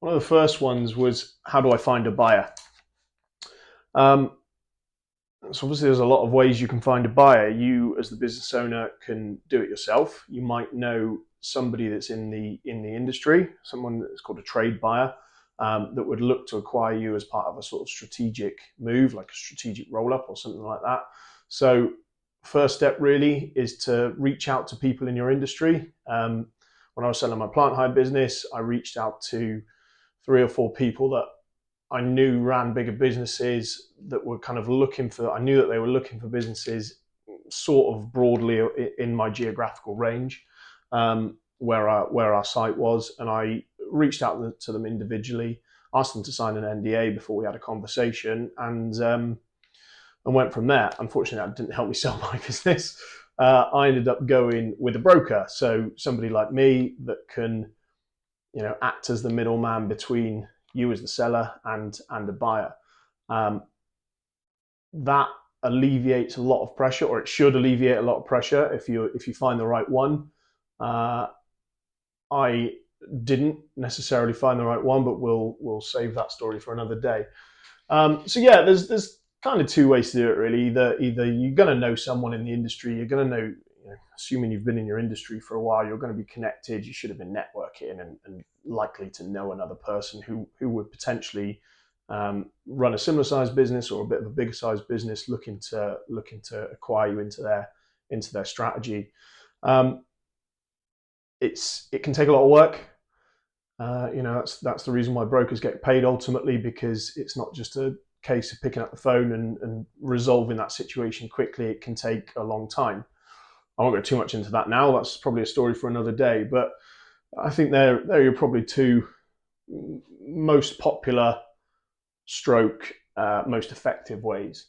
One of the first ones was, how do I find a buyer? Um, so obviously there's a lot of ways you can find a buyer. You, as the business owner, can do it yourself. You might know somebody that's in the industry, someone that's called a trade buyer, that would look to acquire you as part of a sort of strategic move, like a strategic roll up or something like that. So first step really is to reach out to people in your industry. When I was selling my plant hire business, I reached out to three or four people that I knew ran bigger businesses that were kind of looking for, I knew that they were looking for businesses sort of broadly in my geographical range, where our site was. And I reached out to them individually, asked them to sign an NDA before we had a conversation, and went from there. Unfortunately, that didn't help me sell my business. I ended up going with a broker. So somebody like me that can, act as the middleman between you as the seller and the buyer. Um, that alleviates a lot of pressure, or it should alleviate a lot of pressure if you find the right one. Uh, I didn't necessarily find the right one, but we'll save that story for another day. So yeah, there's kind of two ways to do it really. Either you're going to know someone in the industry, you're going to know, assuming you've been in your industry for a while, you're going to be connected. You should have been networking and likely to know another person who would potentially run a similar sized business or a bit of a bigger sized business, looking to acquire you into their strategy. Um, it can take a lot of work. That's the reason why brokers get paid ultimately, because it's not just a case of picking up the phone and resolving that situation quickly. It can take a long time. I won't go too much into that now. That's probably a story for another day. But I think there are probably two most popular stroke most effective ways.